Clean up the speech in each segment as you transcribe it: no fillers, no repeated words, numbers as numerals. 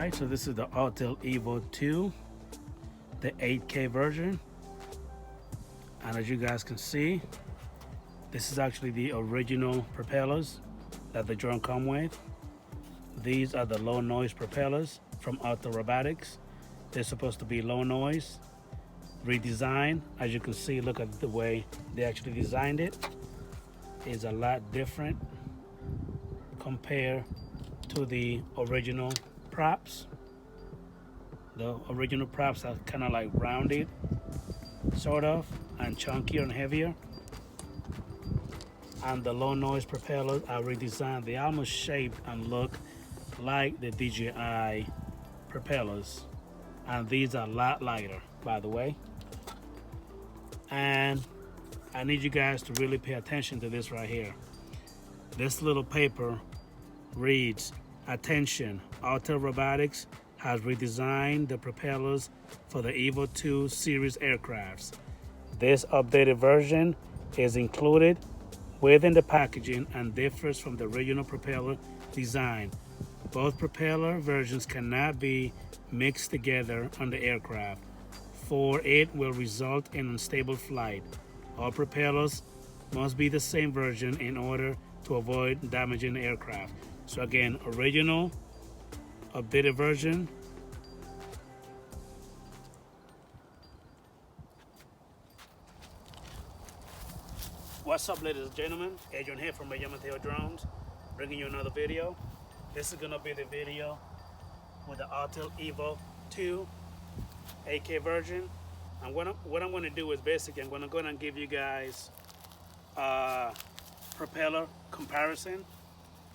Alright, so this is the Autel Evo 2, the 8K version. And as you guys can see, this is actually the original propellers that the drone come with. These are the low noise propellers from Autel Robotics. They're supposed to be low noise, redesigned. As you can see, look at the way they actually designed it. It's a lot different compared to the original props. The original props are kind of like rounded, sort of, and chunkier and heavier. And the low noise propellers are redesigned. They almost shaped and look like the DJI propellers. And these are a lot lighter, by the way. And I need you guys to really pay attention to this right here. This little paper reads, "Attention, Autel Robotics has redesigned the propellers for the Evo 2 series aircrafts. This updated version is included within the packaging and differs from the original propeller design. Both propeller versions cannot be mixed together on the aircraft, for it will result in unstable flight. All propellers must be the same version in order to avoid damaging the aircraft." So again, original, updated version. What's up, ladies and gentlemen? Adrian here from Mateo Drones, bringing you another video. This is gonna be the video with the Autel Evo 2 8K version. And what I'm gonna do is basically I'm gonna go and give you guys a propeller comparison,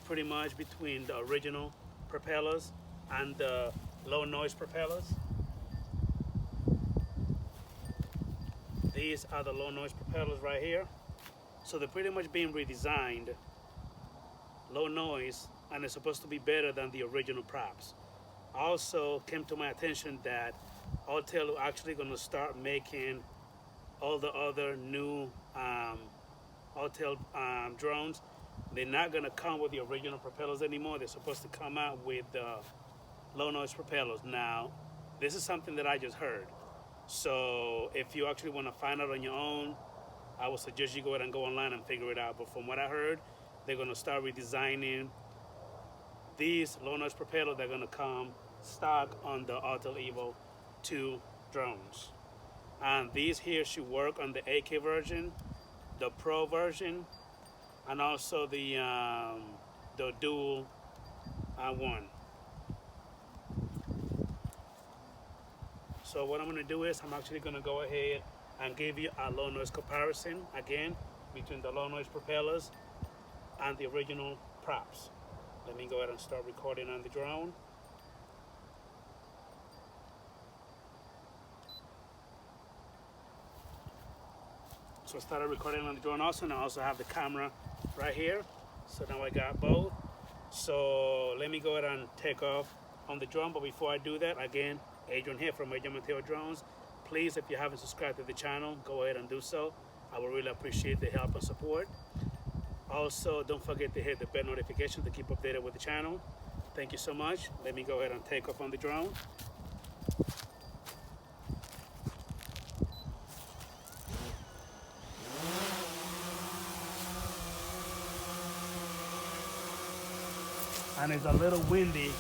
pretty much between the original propellers and the low noise propellers. These are the low noise propellers right here. So they're pretty much being redesigned, low noise, and it's supposed to be better than the original props. Also came to my attention that Autel are actually going to start making all the other new Autel drones. They're not going to come with the original propellers anymore. They're supposed to come out with low noise propellers. Now, this is something that I just heard. So if you actually want to find out on your own, I would suggest you go ahead and go online and figure it out. But from what I heard, they're going to start redesigning these low noise propellers. They're going to come stock on the Autel Evo 2 drones. And these here should work on the 8K version, the Pro version, and also the dual one. So what I'm going to do is I'm actually going to go ahead and give you a low noise comparison again between the low noise propellers and the original props. Let me go ahead and start recording on the drone. So I started recording on the drone also, and I also have the camera right here. So now I got both. So let me go ahead and take off on the drone. But before I do that, again, Adrian here from Mateo Drones. Please, if you haven't subscribed to the channel, go ahead and do so. I would really appreciate the help and support. Also, don't forget to hit the bell notification to keep updated with the channel. Thank you so much. Let me go ahead and take off on the drone. And it's a little windy.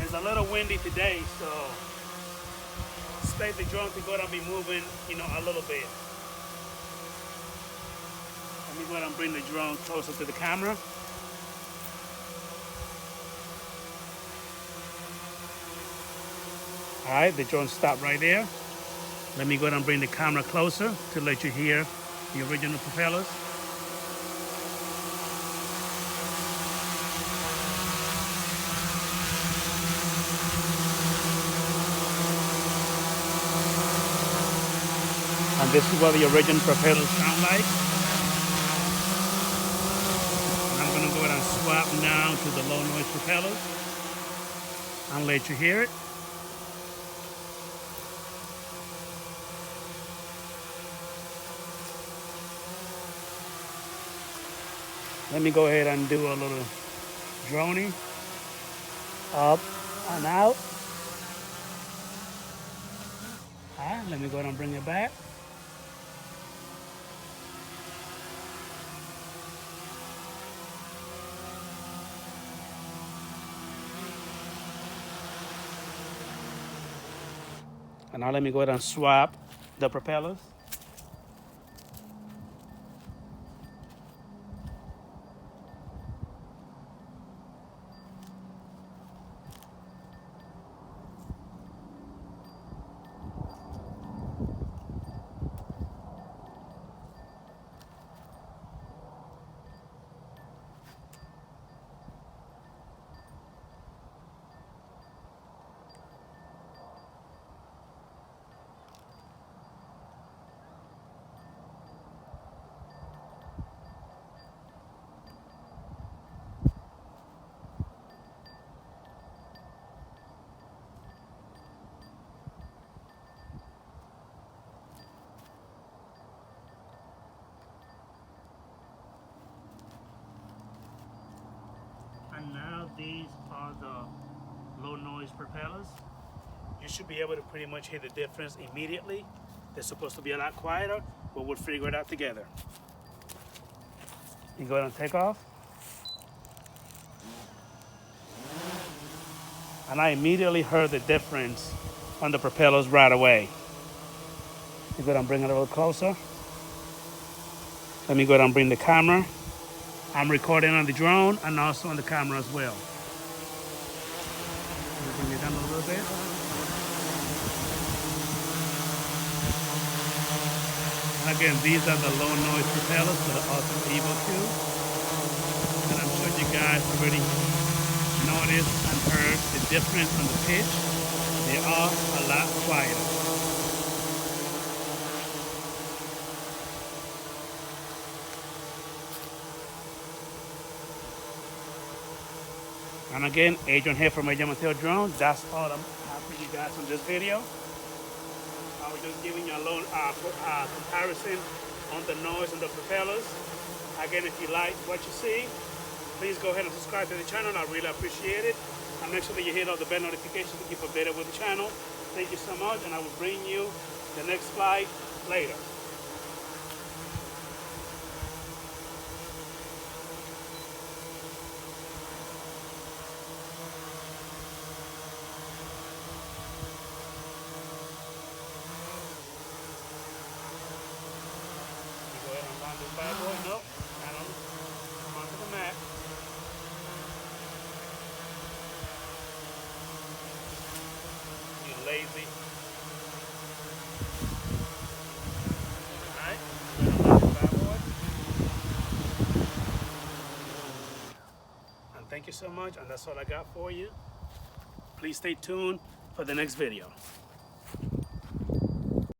It's a little windy today, so expect the drone to go ahead and be moving, a little bit. Let me go ahead and bring the drone closer to the camera. All right, the drone stopped right there. Let me go ahead and bring the camera closer to let you hear the original propellers. And this is what the original propellers sound like. And I'm going to go ahead and swap now to the low noise propellers and let you hear it. Let me go ahead and do a little droning. up and out. All right, let me go ahead and bring it back. And now let me go ahead and swap the propellers. And now these are the low noise propellers. You should be able to pretty much hear the difference immediately. They're supposed to be a lot quieter, but we'll figure it out together. You go ahead and take off. And I immediately heard the difference on the propellers right away. You go ahead and bring it a little closer. Let me go ahead and bring the camera. I'm recording on the drone and also on the camera as well. Bring it down a little bit. Again, these are the low noise propellers for the Autel Evo 2. And I'm sure you guys already noticed and heard the difference on the pitch. They are a lot quieter. And again, Adrian here from Mateo Drone. That's all I have for you guys on this video. I was just giving you a little comparison on the noise and the propellers. Again, if you like what you see, please go ahead and subscribe to the channel. I really appreciate it. And make sure that you hit all the bell notifications to keep updated with the channel. Thank you so much, and I will bring you the next flight later. This bad boy, nope, I don't come onto the mat. You lazy. Alright, this bad boy. And thank you so much, and that's all I got for you. Please stay tuned for the next video.